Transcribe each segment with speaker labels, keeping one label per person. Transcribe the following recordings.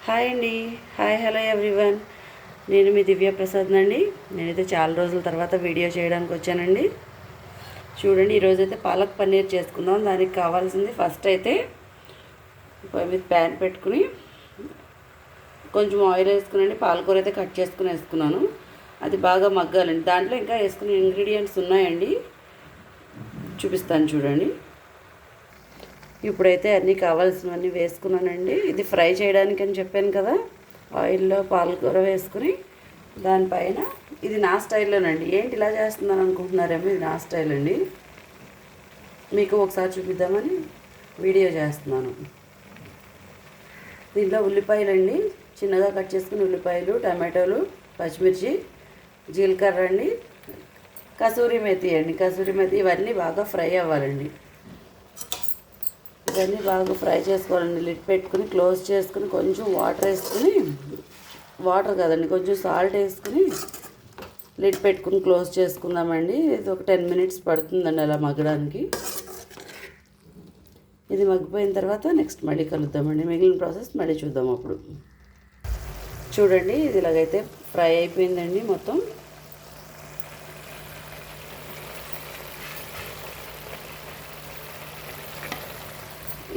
Speaker 1: Hi అండి. Hi hello everyone. నేను మీ దివ్య ప్రసాద్ అండి. నేనైతే చాలా రోజుల తర్వాత వీడియో చేయడానికి వచ్చానండి. చూడండి, ఈరోజైతే పాలక్ పన్నీర్ చేసుకుందాం. దానికి కావాల్సింది ఫస్ట్ అయితే పొయ్యి మీద ప్యాన్ పెట్టుకుని కొంచెం ఆయిల్ వేసుకునండి. పాలకూర అయితే కట్ చేసుకుని వేసుకున్నాను. అది బాగా మగ్గాలండి. దాంట్లో ఇంకా వేసుకునే ఇంగ్రీడియంట్స్ ఉన్నాయండి, చూపిస్తాను చూడండి. ఇప్పుడైతే అన్నీ కావాల్సినవన్నీ వేసుకున్నానండి. ఇది ఫ్రై చేయడానికి అని చెప్పాను కదా, ఆయిల్లో పాలకూర వేసుకుని దానిపైన, ఇది నా స్టైల్లోనండి. ఏంటి ఇలా చేస్తున్నాను అనుకుంటున్నారేమో, ఇది నా స్టైల్ అండి. మీకు ఒకసారి చూపిద్దామని వీడియో చేస్తున్నాను. దీంట్లో ఉల్లిపాయలండి, చిన్నగా కట్ చేసుకుని ఉల్లిపాయలు, టమాటోలు, పచ్చిమిర్చి, జీలకర్ర అండి, కసూరి మెతి అండి. కసూరి మెతి ఇవన్నీ బాగా ఫ్రై అవ్వాలండి. ఇవన్నీ బాగా ఫ్రై చేసుకోవాలండి. లిడ్ పెట్టుకుని క్లోజ్ చేసుకుని కొంచెం వాటర్ వేసుకుని, వాటర్ కాదండి, కొంచెం సాల్ట్ వేసుకుని లిడ్ పెట్టుకుని క్లోజ్ చేసుకుందామండి. ఇది ఒక 10 మినిట్స్ పడుతుందండి అలా మగ్గడానికి. ఇది మగ్గిపోయిన తర్వాత నెక్స్ట్ మళ్ళీ కలుద్దామండి. మిగిలిన ప్రాసెస్ మళ్ళీ చూద్దాం అప్పుడు. చూడండి, ఇది ఇలాగైతే ఫ్రై అయిపోయిందండి మొత్తం.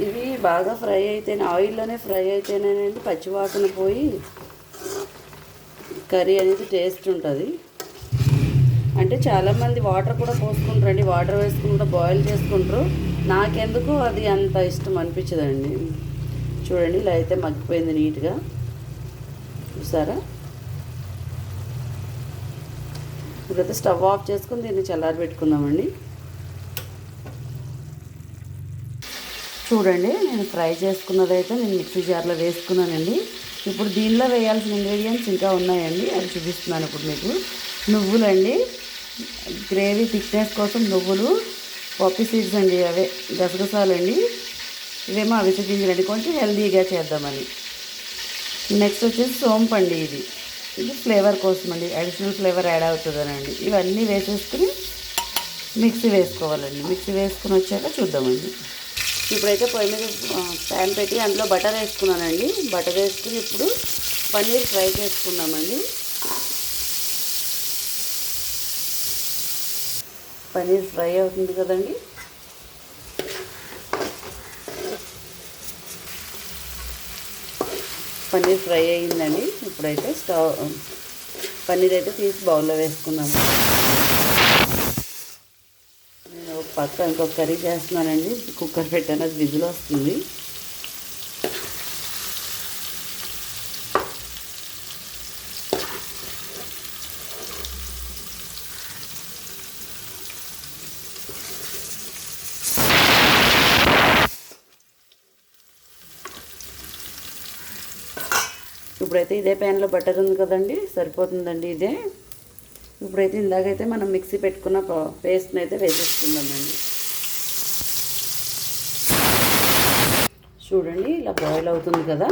Speaker 1: ఇవి బాగా ఫ్రై అయితేనే, ఆయిల్లోనే ఫ్రై అయితేనేనండి పచ్చివాసన పోయి కర్రీ అనేది టేస్ట్ ఉంటుంది. అంటే చాలామంది వాటర్ కూడా పోసుకుంటారండి, వాటర్ వేసుకుంటూ బాయిల్ చేసుకుంటారు. నాకెందుకు అది అంత ఇష్టం అనిపించదండి. చూడండి, ఇలా అయితే మగ్గిపోయింది నీట్గా, చూసారా. ఇప్పుడైతే స్టవ్ ఆఫ్ చేసుకుని దీన్ని చల్లారి పెట్టుకుందామండి. చూడండి, నేను ఫ్రై చేసుకున్నదైతే నేను మిక్సీ జార్లో వేసుకున్నానండి. ఇప్పుడు దీనిలో వేయాల్సిన ఇంగ్రీడియంట్స్ ఇంకా ఉన్నాయండి, అవి చూపిస్తున్నాను ఇప్పుడు మీకు. నువ్వులండి, గ్రేవీ థిక్నెస్ కోసం నువ్వులు, పాపీ సీడ్స్ అండి, అవే గసగసాలండి, ఇవేమో అవిసె గింజలండి, కొంచెం హెల్దీగా చేద్దామని. నెక్స్ట్ వచ్చేసి సోంపు అండి, ఇది ఫ్లేవర్ కోసం అండి, అడిషనల్ ఫ్లేవర్ యాడ్ అవుతుందనండి. ఇవన్నీ వేసేసుకుని మిక్సీ వేసుకోవాలండి. మిక్సీ వేసుకుని వచ్చాక చూద్దామండి. ఇప్పుడైతే పొయ్యి మీద ప్యాన్ పెట్టి అందులో బటర్ వేసుకున్నానండి. బటర్ వేసుకుని ఇప్పుడు పన్నీర్ ఫ్రై చేసుకుందామండి. పన్నీర్ ఫ్రై అవుతుంది కదండి. పన్నీర్ ఫ్రై అయ్యిందండి. ఇప్పుడైతే పన్నీర్ అయితే తీసి బౌల్లో వేసుకుందాము. నేను ఒక పక్క ఇంకొక కర్రీ చేస్తున్నానండి. కుక్కర్ పెట్టాను, అది విజిల్ వస్తుంది. ఇప్పుడైతే ఇదే ప్యాన్లో బటర్ ఉంది కదండి, సరిపోతుందండి ఇదే. ఇప్పుడైతే ఇందాకైతే మనం మిక్సీ పెట్టుకున్న పేస్ట్ని అయితే వేసేసుకుందామండి. చూడండి, ఇలా బాయిల్ అవుతుంది కదా,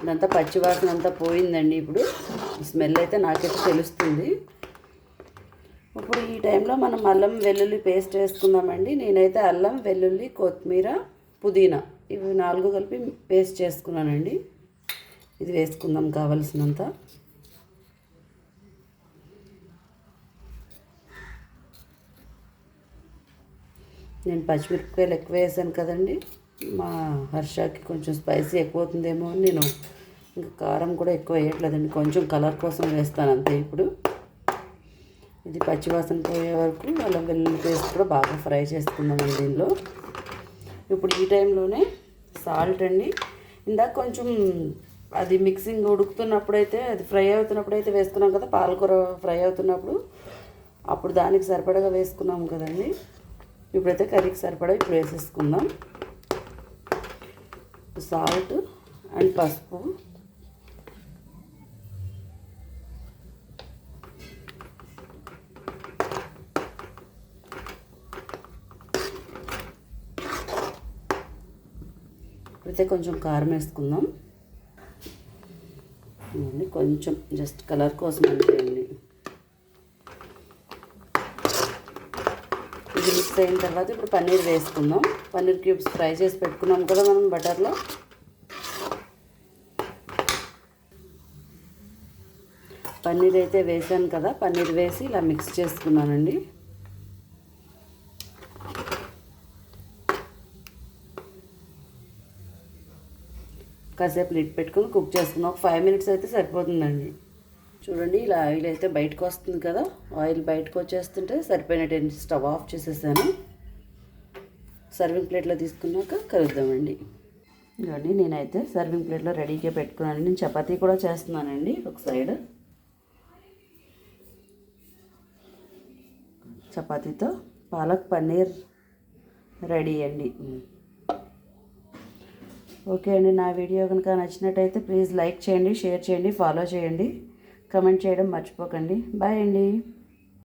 Speaker 1: ఇదంతా పచ్చివాసన అంతా పోయిందండి. ఇప్పుడు స్మెల్ అయితే నాకైతే తెలుస్తుంది. ఇప్పుడు ఈ టైంలో మనం అల్లం వెల్లుల్లి పేస్ట్ వేసుకుందామండి. నేనైతే అల్లం వెల్లుల్లి కొత్తిమీర పుదీనా ఇవి 4 కలిపి పేస్ట్ చేసుకున్నానండి. ఇది వేసుకుందాం కావలసినంత. నేను పచ్చిమిరపకాయలు ఎక్కువ వేసాను కదండి, మా హర్షకి కొంచెం స్పైసీ ఎక్కువ అవుతుందేమో అని నేను ఇంకా కారం కూడా ఎక్కువ వేయట్లేదండి, కొంచెం కలర్ కోసం వేస్తాను అంతే. ఇప్పుడు ఇది పచ్చివాసన పోయే వరకు అల్లం వెల్లుల్లి పేస్ట్ కూడా బాగా ఫ్రై చేసుకుందామండి దీనిలో. ఇప్పుడు ఈ టైంలోనే సాల్ట్ అండి, ఇందాక కొంచెం అది మిక్సింగ్ ఉడుకుతున్నప్పుడైతే, అది ఫ్రై అవుతున్నప్పుడైతే వేసుకున్నాం కదా, పాలకూర ఫ్రై అవుతున్నప్పుడు, అప్పుడు దానికి సరిపడగా వేసుకున్నాం కదండి. ఇప్పుడైతే కర్రీకి సరిపడా ఇప్పుడు వేసేసుకుందాం. సాల్ట్ అండ్ పసుపు, ఇప్పుడైతే కొంచెం కారం వేసుకుందాం. కొంచెం జస్ట్ కలర్ కోసం అండి. ఇది మిక్స్ అయిన తర్వాత ఇప్పుడు పన్నీర్ వేసుకుందాం. పన్నీర్ క్యూబ్స్ ఫ్రై చేసి పెట్టుకున్నాం కదా మనం బటర్లో. పన్నీర్ అయితే వేసాను కదా, పన్నీర్ వేసి ఇలా మిక్స్ చేసుకున్నానండి. కాసేపు లిడ్ పెట్టుకొని కుక్ చేసుకున్నాం. ఒక 5 మినిట్స్ అయితే సరిపోతుందండి. చూడండి ఇలా ఆయిల్ అయితే బయటకు వస్తుంది కదా, ఆయిల్ బయటకు వచ్చేస్తుంటే సరిపోయినట్టు స్టవ్ ఆఫ్ చేసేసాను. సర్వింగ్ ప్లేట్లో తీసుకున్నాక కలుద్దామండి. ఇవ్వండి నేనైతే సర్వింగ్ ప్లేట్లో రెడీగా పెట్టుకున్నాను. నేను చపాతీ కూడా చేస్తున్నానండి. ఒక సైడ్ చపాతీతో పాలక్ పన్నీర్ రెడీ అండి. ఓకే అండి, నా వీడియో కనుక నచ్చినట్టయితే ప్లీజ్ లైక్ చేయండి, షేర్ చేయండి, ఫాలో చేయండి, కమెంట్ చేయడం మర్చిపోకండి. బాయ్ అండి.